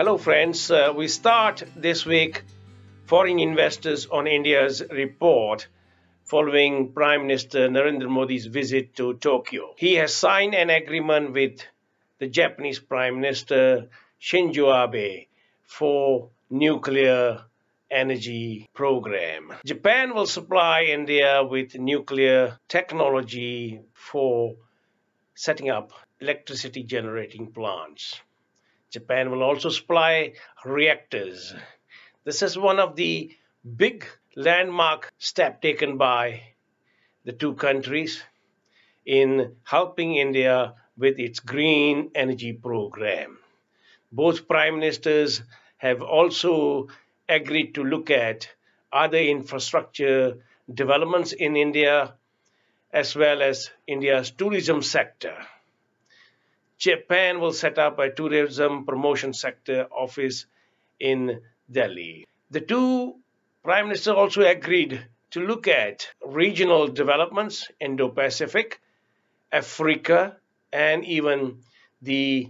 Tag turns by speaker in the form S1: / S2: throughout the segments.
S1: Hello friends, we start this week foreign investors on India's report following Prime Minister Narendra Modi's visit to Tokyo. He has signed an agreement with the Japanese Prime Minister Shinzo Abe for nuclear energy program. Japan will supply India with nuclear technology for setting up electricity generating plants. Japan will also supply reactors. This is one of the big landmark steps taken by the two countries in helping India with its green energy program. Both prime ministers have also agreed to look at other infrastructure developments in India as well as India's tourism sector. Japan will set up a tourism promotion sector office in Delhi. The two prime ministers also agreed to look at regional developments, Indo-Pacific, Africa, and even the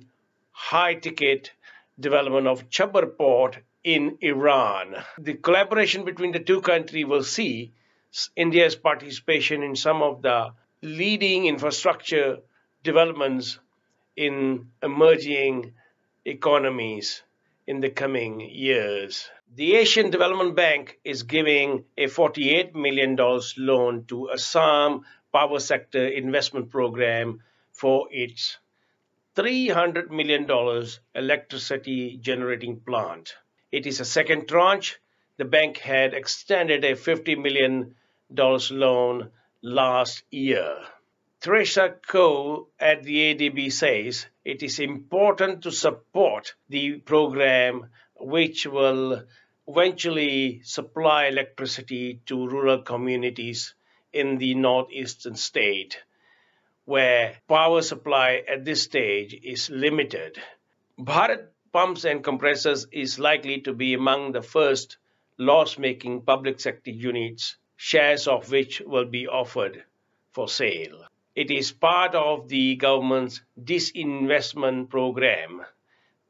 S1: high-ticket development of counterpart in Iran. The collaboration between the two countries will see India's participation in some of the leading infrastructure developments in emerging economies in the coming years. The Asian Development Bank is giving a $48 million loan to Assam Power Sector Investment Program for its $300 million electricity generating plant. It is a second tranche. The bank had extended a $50 million loan last year. Teresa Ko at the ADB says it is important to support the program, which will eventually supply electricity to rural communities in the northeastern state, where power supply at this stage is limited. Bharat Pumps and Compressors is likely to be among the first loss-making public sector units, shares of which will be offered for sale. It is part of the government's disinvestment program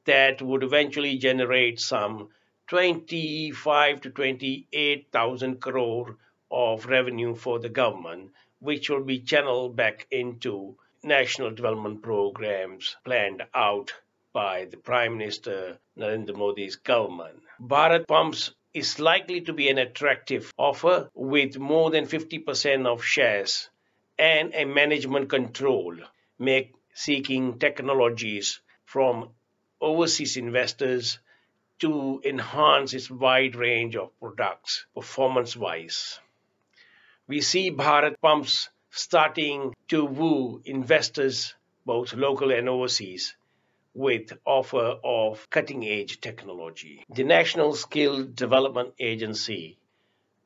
S1: that would eventually generate some 25 to 28,000 crore of revenue for the government, which will be channeled back into national development programs planned out by the Prime Minister Narendra Modi's government. Bharat Pumps is likely to be an attractive offer with more than 50% of shares and a management control, seeking technologies from overseas investors to enhance its wide range of products performance-wise. We see Bharat Pumps starting to woo investors, both local and overseas, with offer of cutting-edge technology. The National Skill Development Agency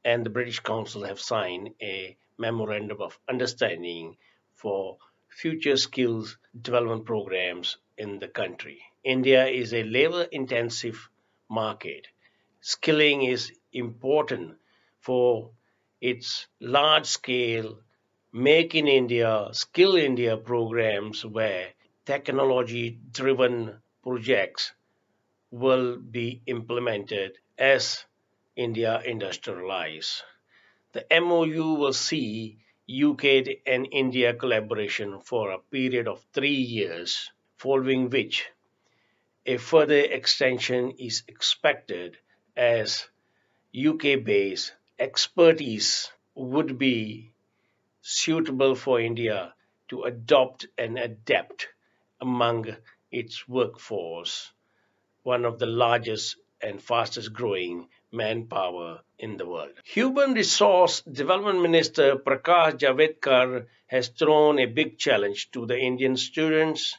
S1: and the British Council have signed a memorandum of understanding for future skills development programs in the country. India is a labor-intensive market. Skilling is important for its large-scale Make in India, Skill India programs where technology-driven projects will be implemented as India industrializes. The MOU will see UK and India collaboration for a period of 3 years, following which a further extension is expected as UK-based expertise would be suitable for India to adopt and adapt among its workforce, one of the largest and fastest growing manpower in the world. Human Resource Development Minister Prakash Javadekar has thrown a big challenge to the Indian students.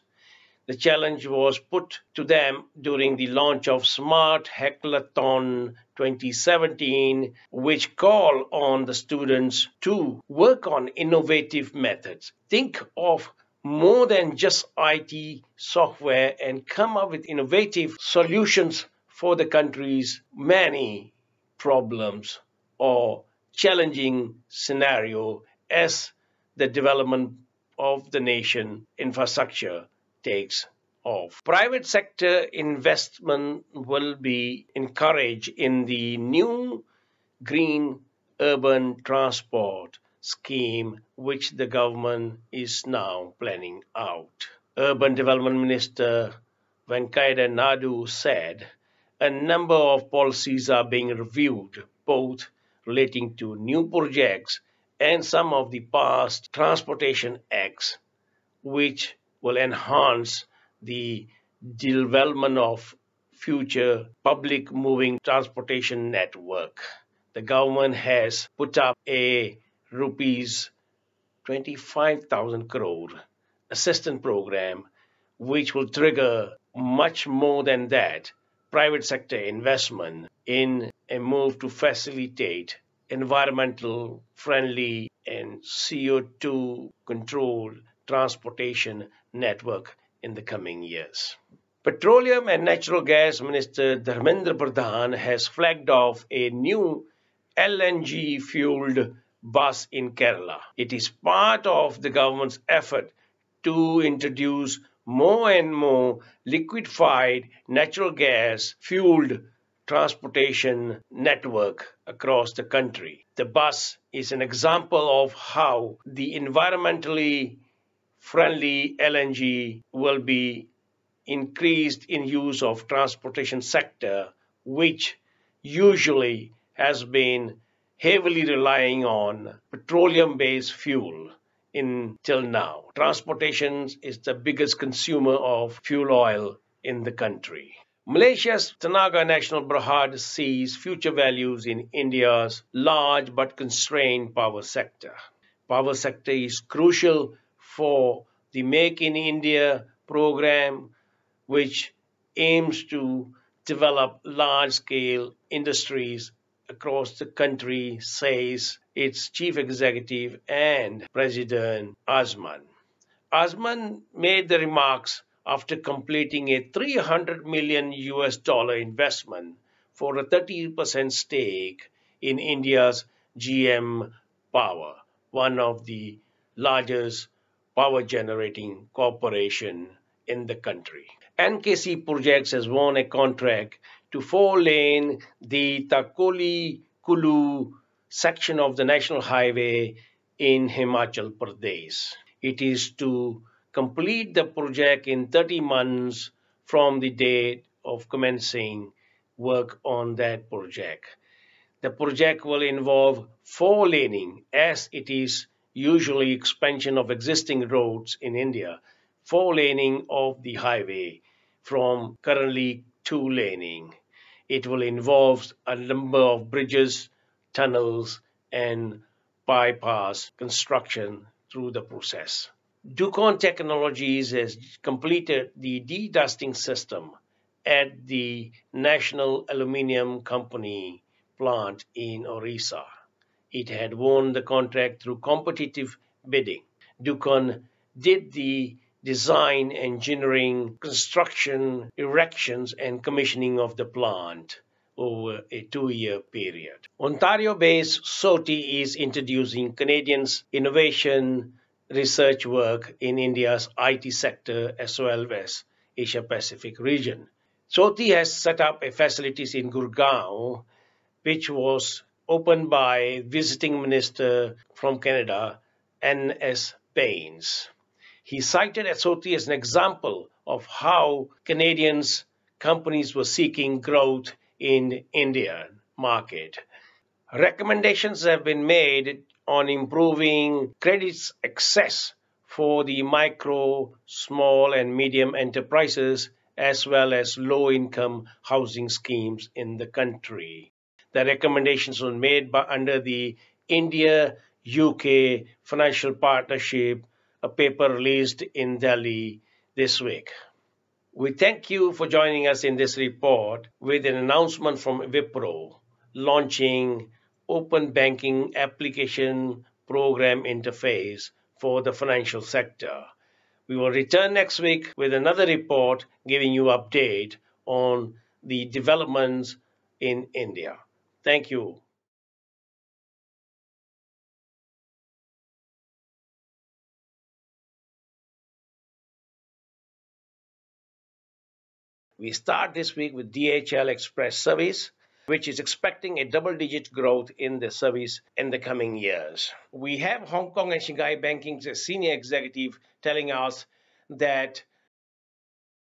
S1: The challenge was put to them during the launch of Smart Hackathon 2017, which call on the students to work on innovative methods. Think of more than just IT software and come up with innovative solutions for the country's many problems or challenging scenario as the development of the nation infrastructure takes of. Private sector investment will be encouraged in the new green urban transport scheme which the government is now planning out. Urban Development Minister Venkaiah Naidu said a number of policies are being reviewed, both relating to new projects and some of the past transportation acts, which will enhance the development of future public moving transportation network. The government has put up a rupees 25,000 crore assistance program, which will trigger much more than that private sector investment in a move to facilitate environmental friendly and CO2 controlled transportation network in the coming years. Petroleum and Natural Gas Minister Dharmendra Pradhan has flagged off a new LNG fueled bus in Kerala. It is part of the government's effort to introduce more and more liquefied natural gas fueled transportation network across the country. The bus is an example of how the environmentally friendly LNG will be increased in use of transportation sector, which usually has been heavily relying on petroleum-based fuel until now. Transportation is the biggest consumer of fuel oil in the country. Malaysia's Tenaga Nasional Berhad sees future values in India's large but constrained power sector. Power sector is crucial for the Make in India program, which aims to develop large-scale industries across the country, says its chief executive and president Azman. Azman made the remarks after completing a $300 million investment for a 30% stake in India's GM Power, one of the largest power generating corporation in the country. NKC Projects has won a contract to four-lane the Takoli Kulu section of the National Highway in Himachal Pradesh. It is to complete the project in 30 months from the date of commencing work on that project. The project will involve four-laning, as it is usually expansion of existing roads in India, four-laning of the highway from currently two-laning. It will involve a number of bridges, tunnels, and bypass construction through the process. Ducon Technologies has completed the de-dusting system at the National Aluminium Company plant in Orissa. It had won the contract through competitive bidding. Ducon did the design, engineering, construction, erections, and commissioning of the plant over a 2-year period. Ontario-based SOTI is introducing Canadians' innovation research work in India's IT sector as well as Asia-Pacific region. SOTI has set up a facilities in Gurgaon, which was opened by visiting minister from Canada, N.S. Bains. He cited SOTI as an example of how Canadians companies were seeking growth in Indian market. Recommendations have been made on improving credits access for the micro, small and medium enterprises as well as low-income housing schemes in the country. The recommendations were made under the India-UK Financial Partnership, a paper released in Delhi this week. We thank you for joining us in this report with an announcement from Wipro launching Open Banking Application Program Interface for the financial sector. We will return next week with another report giving you update on the developments in India. Thank you. We start this week with DHL Express service, which is expecting a double-digit growth in the service in the coming years. We have Hong Kong and Shanghai Banking's senior executive telling us that